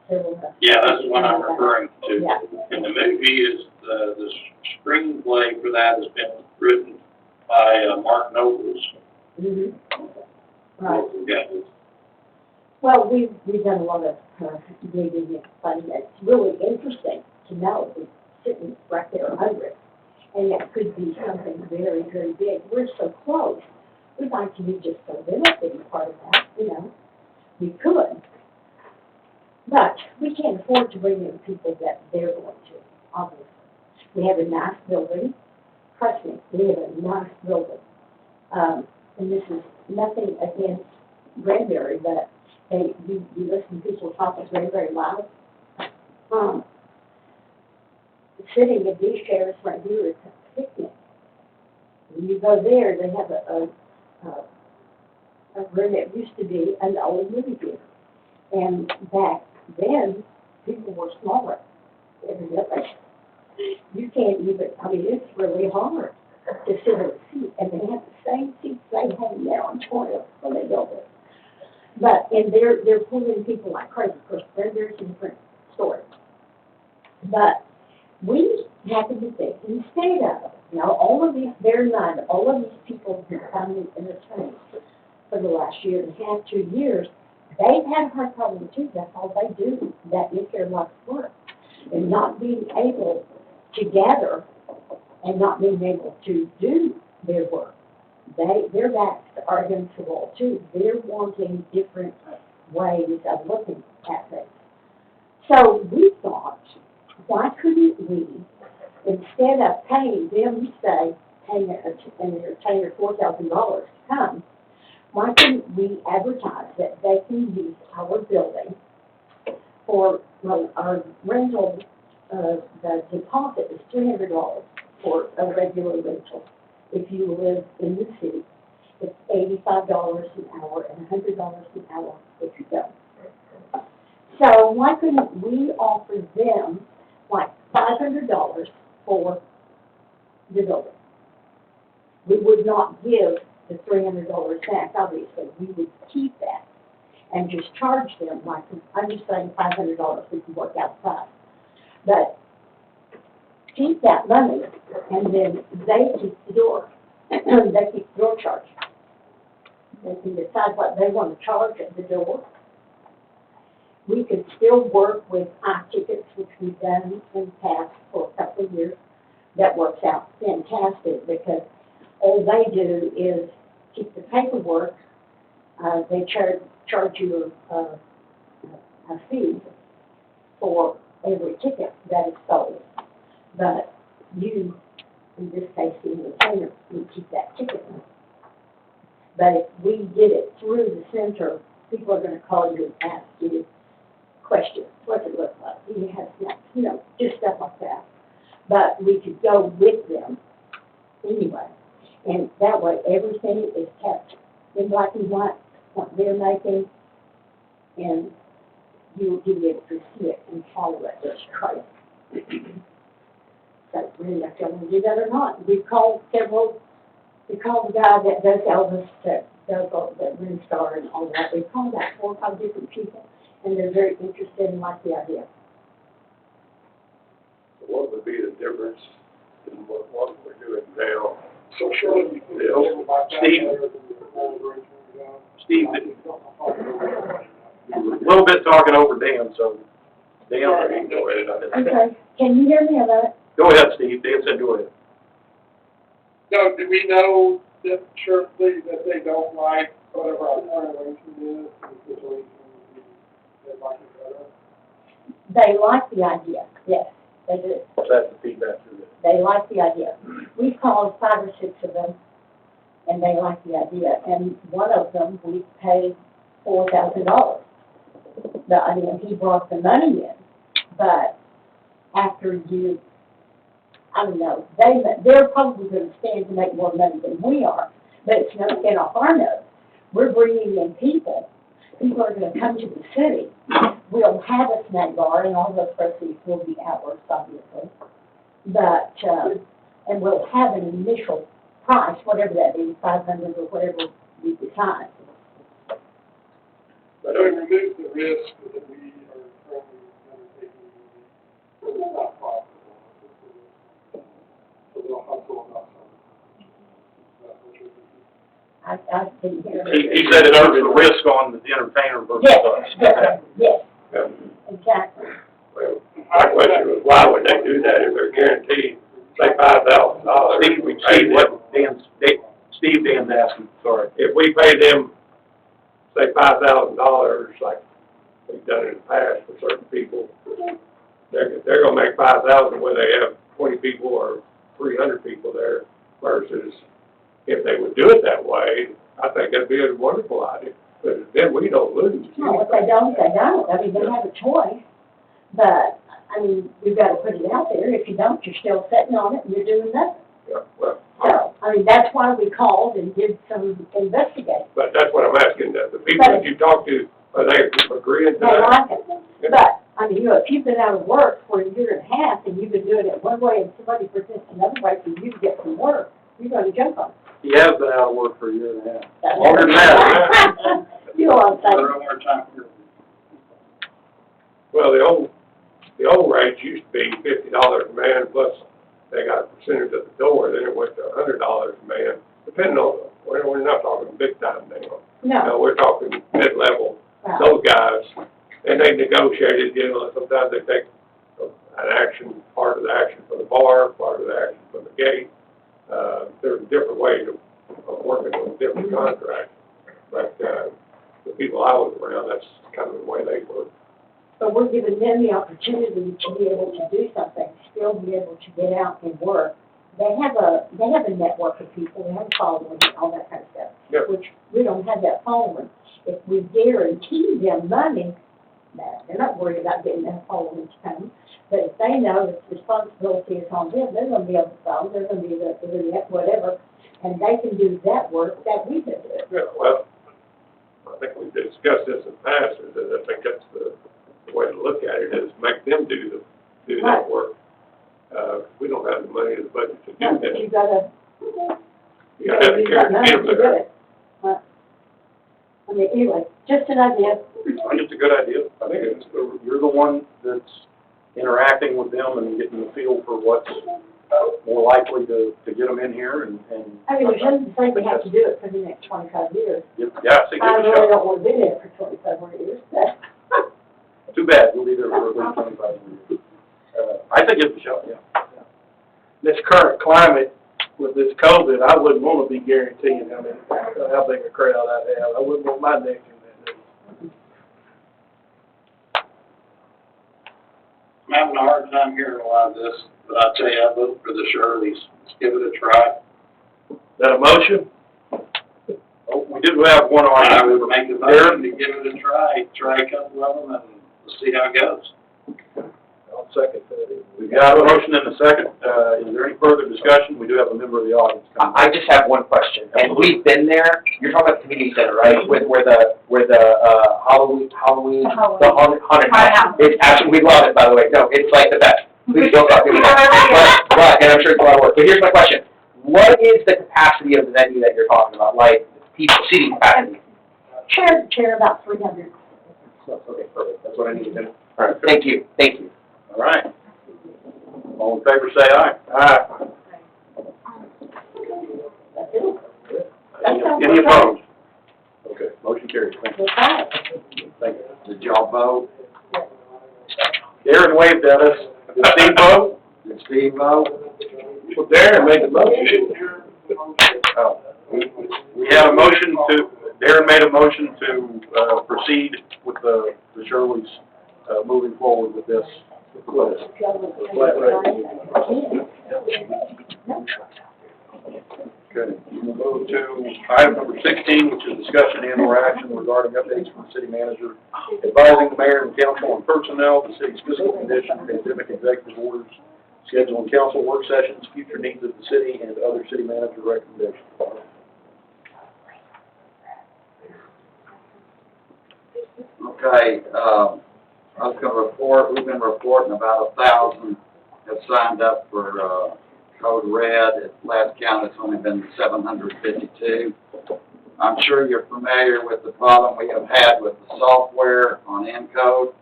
several. Yeah, that's the one I'm referring to. Yeah. And the movie is, the screenplay for that has been written by Mark Nobles. Mm-hmm. Right. Yeah. Well, we've done a lot of reading and studying. It's really interesting to know it's sitting right there under it. And it could be something very, very big. We're so close. We'd like to be just a little bitty part of that, you know. We could. But we can't afford to bring in people that they're going to, obviously. We have a nice building. Trust me, we have a nice building. And this is nothing against Granbury, but you listen to people talk very, very loud. Sitting in these chairs right here is a picnic. When you go there, they have a room that used to be an old movie theater. And back then, people were smaller. Evidently. You can't even, I mean, it's really hard to sit in a seat. And they have the same seats they have now in Toyota when they built it. But, and they're pulling people like crazy. Of course, there's a different story. But we happen to think, instead of, you know, all of these, bear in mind, all of these people who come in the train for the last year and a half, 2 years, they've had a hard problem too. That's all they do. That is their life's work. And not being able to gather and not being able to do their work. Their backs are against the wall too. They're wanting different ways of looking at things. So we thought, why couldn't we, instead of paying them, say, paying an entertainer $4,000 to come, why couldn't we advertise that they can use our building for, well, our rental, the deposit is $300 for a regular rental. If you live in the city, it's $85 an hour and $100 an hour if you don't. So why couldn't we offer them like $500 for the building? We would not give the $300 back, obviously. We would keep that and just charge them, like, I'm just saying $500 we can work outside. But keep that money, and then they keep the door. They keep the door charge. They can decide what they want to charge at the door. We could still work with iTickets, which we've done in the past for a couple of years. That works out fantastic because all they do is keep the paperwork. They charge you a fee for every ticket that is sold. But you, in this case, the entertainer, you keep that ticket. But if we did it through the center, people are going to call you and ask you questions. What does it look like? Do you have snacks? You know, just stuff like that. But we could go with them anyway. And that way, everything is kept in black and white, what they're making, and you'll be able to see it and follow it. It's crazy. So, really, if you want to do that or not. We called the guy that does Elvis, that does all that Ring Star and all that. We called about 4 or 5 different people, and they're very interested and like the idea. What would be the difference in what we're doing now? So sure, you can tell about that. Steve, a little bit talking over Dan, so Dan, go ahead. Okay, can you hear me on that? Go ahead, Steve. Dan said go ahead. So do we know that surely that they don't like whatever our current arrangement is, the situation they like it better? They like the idea, yes, they do. That's the feedback to it. They like the idea. We've called 5 or 6 of them, and they like the idea. And one of them, we paid $4,000. I mean, he brought the money in, but after you, I don't know, they're probably going to stand to make more money than we are, but it's no skin off our nose. We're bringing in people. People are going to come to the city. We'll have a snack bar, and all those proceeds will be ours, obviously. But, and we'll have an initial price, whatever that is, 500 or whatever we decide. But it removes the risk that we are currently I didn't hear. He said it over the risk on the entertainer versus Yes, us. yes, yes, Yeah. exactly. Well, my question was, why would they do that if they're guaranteed, say, $5,000? Steve, We pay them, Steve Dan's asking, sorry. if we pay them, say, $5,000, like we've done in the past for certain people, they're gonna make 5,000 whether they have 20 people or 300 people there, versus if they would do it that way, I think that'd be a wonderful idea, but then we don't lose. No, if they don't, they don't. I mean, they have a choice, but, I mean, you've got to put it out there. If you don't, you're still sitting on it and you're doing nothing. Yeah, well, So, I mean, that's why we called and did some investigating. but that's what I'm asking, the people that you talk to, are they agreeing to They that? like it. But, I mean, you know, if you've been out of work for a year and a half and you've been doing it one way and somebody presents another way for you to get some work, you're going to jump on it. He has been out of work for a year and a half. That's- Longer than that. You know what I'm saying? One more time. Well, the old rates used to be $50 a man, plus they got a percentage at the door, then it went to $100 a man, depending on, we're not talking big time now. No. No, we're talking mid-level, Right. those guys, and they negotiated, you know, sometimes they take an action, part of the action for the bar, part of the action for the gate. There's different ways of working on different contracts, but, the people I was around, that's kind of the way they work. But we're giving them the opportunity to be able to do something, still be able to get out and work. They have a network of people, they have a following and all that kind of stuff. Yeah. Which we don't have that following. If we guarantee them money, no, they're not worried about getting that following to come. But if they know that the responsibility is on them, they're gonna be on the phone, they're gonna be the internet, whatever, and they can do that work that we can do. Yeah, well, I think we've discussed this in the past, is that I think that's the way to look at it, is make them do that Right. work. We don't have the money in the budget to do No, that. but you gotta, You gotta have to use that money guarantee to them do that. it. I mean, anyway, just an idea. I think it's a good idea. I think it's, you're the one that's interacting with them and getting the feel for what's more likely to get them in here and. I mean, there's nothing to say we have to do it for the next 25 years. Yeah, I think I it's a really shot. don't want to be there for 25 more years, but. Too bad, we'll be there for at least 25 years. I think it's a shot, yeah. This current climate with this COVID, I wouldn't want to be guaranteeing how big a crowd I'd have. I wouldn't want my neck in that. I'm having a hard time hearing a lot of this, but I tell you, I vote for the Shirleys. Let's give it a try. That a motion? Oh, we did have one I argument. would make a motion to give it a try a couple of them, and we'll see how it goes. I'll second that. We've got a motion and a second. Is there any further discussion? We do have a member of the audience coming. I just have one question, and we've been there, you're talking about the community center, right? Where the Halloween, the haunted house. It's actually, we love it, by the way, no, it's like the best. Please don't stop doing that. But, and I'm sure it's a lot of work, but here's my question. What is the capacity of the venue that you're talking about, like, people, seating capacity? Chair about 300. Okay, perfect. That's what I needed to know. All right, thank you. All right. All in favor, say aye. Aye. That's it. Any opposed? Okay, motion carries. Thank you. Okay. Thank you. Did y'all vote? Darren waved at us. Did Steve vote? Did Steve vote? Well, Darren made the motion. Oh. We have a motion Darren made a motion to proceed with the Shirleys moving forward with this. Okay, we'll move to item number 16, which is discussion and or action regarding updates from the city manager advising the mayor and council on personnel, the city's fiscal condition, pandemic executive orders, scheduling council work sessions, future needs of the city, and other city manager recommendations. Okay, I was gonna report, we've been reporting about 1,000 have signed up for, Code Red. At last count, it's only been 752. I'm sure you're familiar with the problem we have had with the software on Encode.